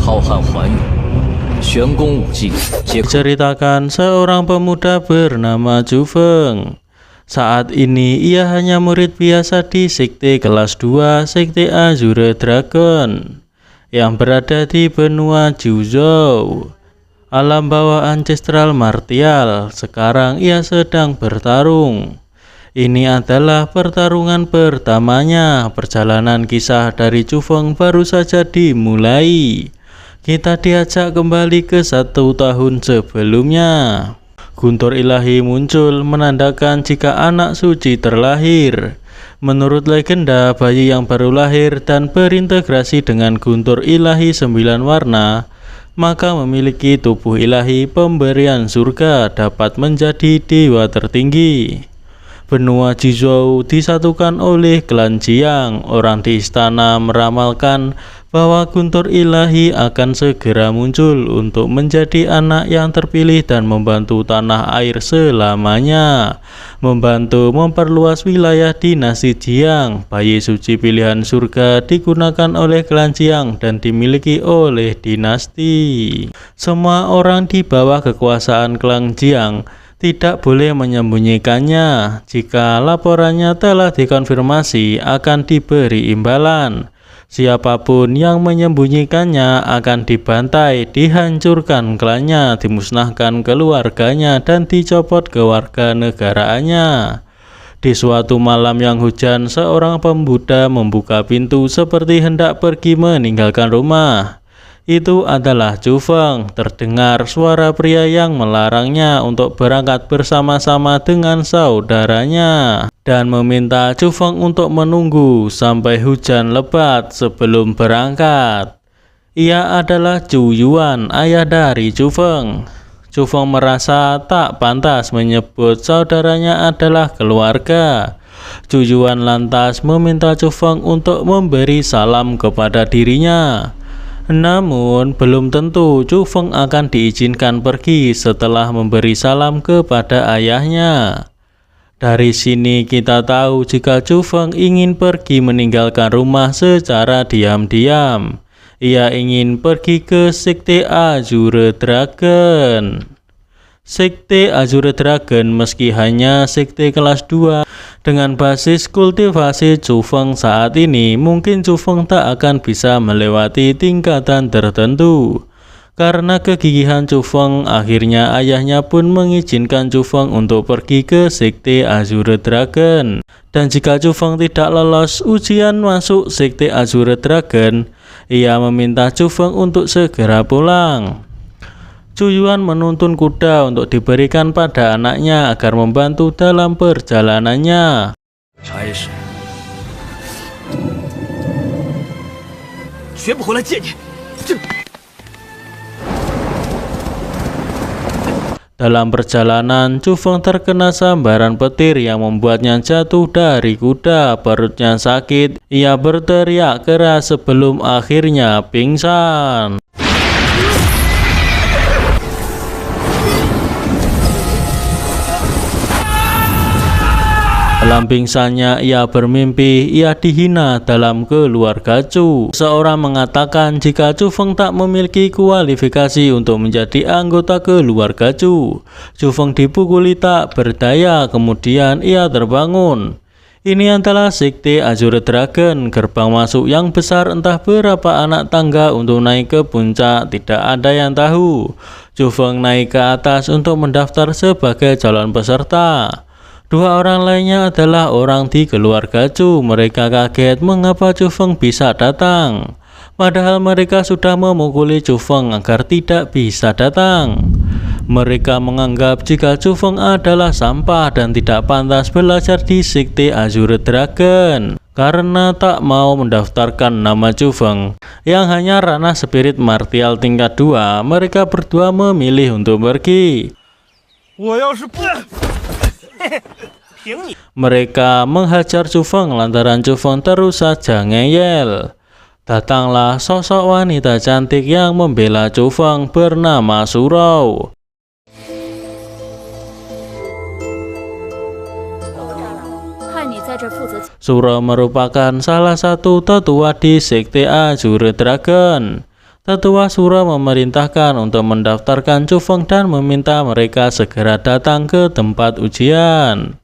浩瀚寰宇，玄功武技皆可。 Diceritakan seorang pemuda bernama Zhu Feng. Saat ini ia hanya murid biasa di sekte kelas 2 sekte Azure Dragon yang berada di benua Juzhou, alam bawah ancestral martial. Sekarang ia sedang bertarung. Ini adalah pertarungan pertamanya. Perjalanan kisah dari Zhu Feng baru saja dimulai. Kita diajak kembali ke 1 tahun sebelumnya. Guntur ilahi muncul menandakan jika anak suci terlahir. Menurut legenda, bayi yang baru lahir dan berintegrasi dengan guntur ilahi 9 warna, maka memiliki tubuh ilahi pemberian surga, dapat menjadi dewa tertinggi. Benua Juzhou disatukan oleh klan Jiang. Orang di istana meramalkan bahwa guntur ilahi akan segera muncul untuk menjadi anak yang terpilih dan membantu tanah air selamanya, membantu memperluas wilayah dinasti Jiang. Bayi suci pilihan surga digunakan oleh klan Jiang dan dimiliki oleh dinasti. Semua orang di bawah kekuasaan klan Jiang tidak boleh menyembunyikannya. Jika laporannya telah dikonfirmasi, akan diberi imbalan. Siapapun yang menyembunyikannya akan dibantai, dihancurkan klannya, dimusnahkan keluarganya, dan dicopot kewarganegaraannya. Di suatu malam yang hujan, seorang pemuda membuka pintu seperti hendak pergi meninggalkan rumah. Itu adalah Zhu Feng. Terdengar suara pria yang melarangnya untuk berangkat bersama-sama dengan saudaranya dan meminta Zhu Feng untuk menunggu sampai hujan lebat sebelum berangkat. Ia adalah Zhu Yuan, ayah dari Zhu Feng. Zhu Feng merasa tak pantas menyebut saudaranya adalah keluarga. Zhu Yuan lantas meminta Zhu Feng untuk memberi salam kepada dirinya. Namun, belum tentu Zhu Feng akan diizinkan pergi setelah memberi salam kepada ayahnya. Dari sini kita tahu jika Zhu Feng ingin pergi meninggalkan rumah secara diam-diam. Ia ingin pergi ke sekte Azure Dragon. Sekte Azure Dragon meski hanya sekte kelas 2, dengan basis kultivasi Zhu Feng saat ini, mungkin Zhu Feng tak akan bisa melewati tingkatan tertentu. Karena kegigihan Zhu Feng, akhirnya ayahnya pun mengizinkan Zhu Feng untuk pergi ke sekte Azure Dragon. Dan jika Zhu Feng tidak lolos ujian masuk sekte Azure Dragon, ia meminta Zhu Feng untuk segera pulang. Zhu Yuan menuntun kuda untuk diberikan pada anaknya agar membantu dalam perjalanannya. Dalam perjalanan, Zhu Feng terkena sambaran petir yang membuatnya jatuh dari kuda. Perutnya sakit, ia berteriak keras sebelum akhirnya pingsan. Dalam pingsannya, ia bermimpi ia dihina dalam keluarga Zhu. Seorang mengatakan jika Zhu Feng tak memiliki kualifikasi untuk menjadi anggota keluarga Zhu. Zhu Feng dipukuli tak berdaya, kemudian ia terbangun. Ini adalah sekte Azure Dragon, gerbang masuk yang besar. Entah berapa anak tangga untuk naik ke puncak, tidak ada yang tahu. Zhu Feng naik ke atas untuk mendaftar sebagai calon peserta. 2 orang lainnya adalah orang di keluarga Zhu. Mereka kaget mengapa Zhu Feng bisa datang, padahal mereka sudah memukuli Zhu Feng agar tidak bisa datang. Mereka menganggap jika Zhu Feng adalah sampah dan tidak pantas belajar di sekte Azure Dragon. Karena tak mau mendaftarkan nama Zhu Feng yang hanya ranah spirit martial tingkat 2, mereka berdua memilih untuk pergi. Mereka menghajar Zhu Feng lantaran Zhu Feng terus saja ngeyel. Datanglah sosok wanita cantik yang membela Zhu Feng bernama Surou. Surou merupakan salah satu tetua di sekte Azure Dragon. Tetua Sura memerintahkan untuk mendaftarkan Chu Feng dan meminta mereka segera datang ke tempat ujian.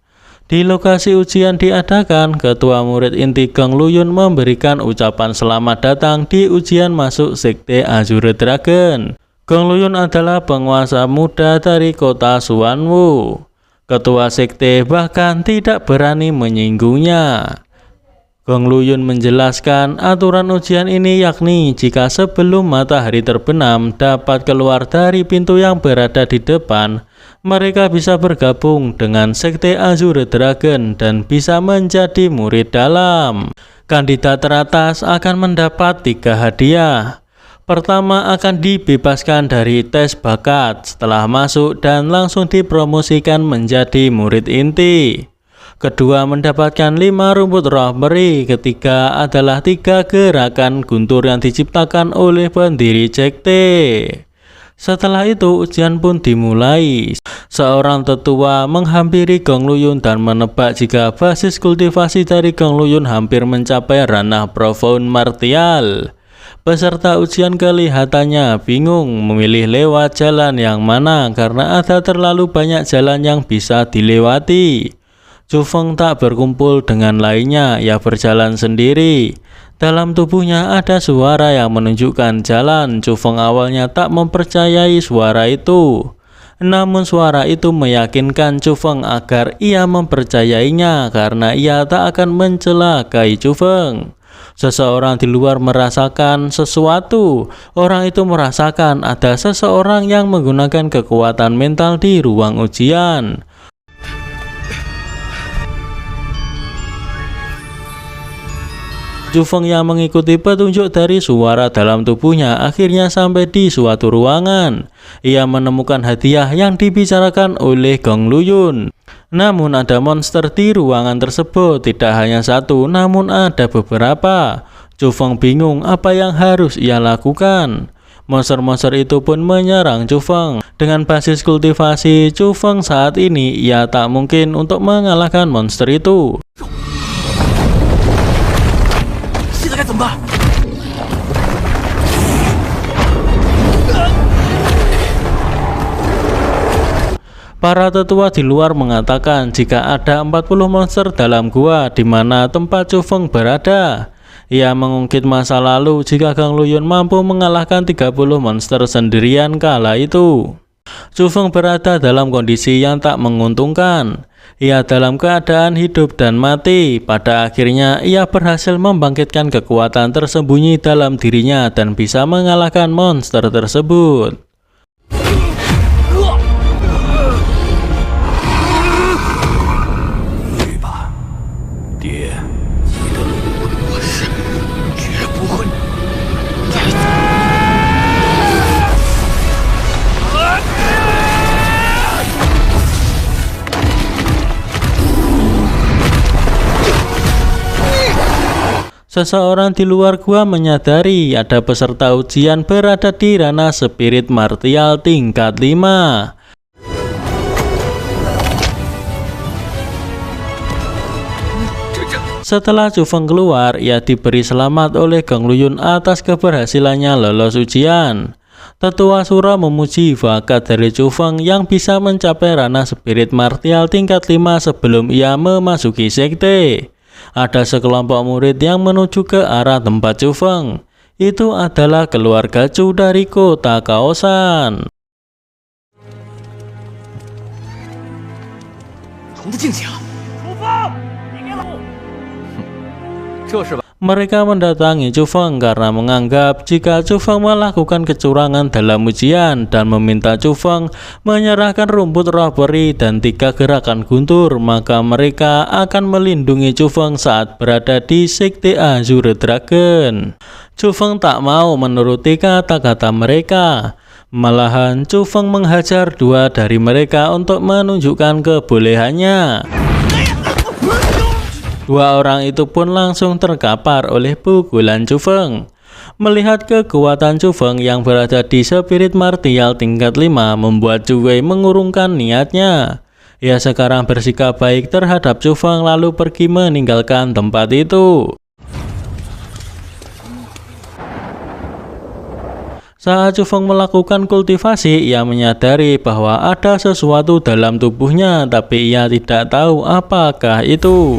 Di lokasi ujian diadakan, Ketua Murid Inti Geng Luyun memberikan ucapan selamat datang di ujian masuk Sekte Azure Dragon. Geng Luyun adalah penguasa muda dari kota Suanwu. Ketua Sekte bahkan tidak berani menyinggungnya. Geng Luyun menjelaskan aturan ujian ini yakni jika sebelum matahari terbenam dapat keluar dari pintu yang berada di depan, mereka bisa bergabung dengan Sekte Azure Dragon dan bisa menjadi murid dalam. Kandidat teratas akan mendapat 3 hadiah. Pertama akan dibebaskan dari tes bakat setelah masuk dan langsung dipromosikan menjadi murid inti. Kedua mendapatkan 5 rumput roh beri. Ketiga adalah 3 gerakan guntur yang diciptakan oleh pendiri sekte. Setelah itu ujian pun dimulai. Seorang tetua menghampiri Geng Luyun dan menebak jika basis kultivasi dari Geng Luyun hampir mencapai ranah profound martial. Peserta ujian kelihatannya bingung memilih lewat jalan yang mana karena ada terlalu banyak jalan yang bisa dilewati. Chu Feng tak berkumpul dengan lainnya, ia berjalan sendiri. Dalam tubuhnya ada suara yang menunjukkan jalan. Chu Feng awalnya tak mempercayai suara itu. Namun suara itu meyakinkan Chu Feng agar ia mempercayainya karena ia tak akan mencelakai Chu Feng. Seseorang di luar merasakan sesuatu. Orang itu merasakan ada seseorang yang menggunakan kekuatan mental di ruang ujian. Chu Feng yang mengikuti petunjuk dari suara dalam tubuhnya akhirnya sampai di suatu ruangan. Ia menemukan hadiah yang dibicarakan oleh Geng Luyun. Namun ada monster di ruangan tersebut, tidak hanya satu namun ada beberapa. Chu Feng bingung apa yang harus ia lakukan. Monster-monster itu pun menyerang Chu Feng. Dengan basis kultivasi Chu Feng saat ini, ia tak mungkin untuk mengalahkan monster itu. Para tetua di luar mengatakan jika ada 40 monster dalam gua di mana tempat Chu Feng berada. Ia mengungkit masa lalu jika Geng Luyun mampu mengalahkan 30 monster sendirian kala itu. Chu Feng berada dalam kondisi yang tak menguntungkan. Ia dalam keadaan hidup dan mati. Pada akhirnya ia berhasil membangkitkan kekuatan tersembunyi dalam dirinya dan bisa mengalahkan monster tersebut. Seseorang di luar gua menyadari ada peserta ujian berada di ranah spirit martial tingkat 5. Setelah Chu Feng keluar, ia diberi selamat oleh Geng Luyun atas keberhasilannya lolos ujian. Tetua Sura memuji bakat dari Chu Feng yang bisa mencapai ranah spirit martial tingkat 5 sebelum ia memasuki sekte. Ada sekelompok murid yang menuju ke arah tempat Chu Feng. Itu adalah keluarga Chu dari kota Kaosan. Mereka mendatangi Chu Feng karena menganggap jika Chu Feng melakukan kecurangan dalam ujian dan meminta Chu Feng menyerahkan rumput roh peri dan 3 gerakan guntur, maka mereka akan melindungi Chu Feng saat berada di Sekte Azure Dragon. Chu Feng tak mau menuruti kata-kata mereka. Malahan Chu Feng menghajar 2 dari mereka untuk menunjukkan kebolehannya. 2 orang itu pun langsung terkapar oleh pukulan Chu Feng. Melihat kekuatan Chu Feng yang berada di spirit martial tingkat 5 membuat Zhu Wei mengurungkan niatnya. Ia sekarang bersikap baik terhadap Chu Feng lalu pergi meninggalkan tempat itu. Saat Chufeng melakukan kultivasi, ia menyadari bahwa ada sesuatu dalam tubuhnya, tapi ia tidak tahu apakah itu.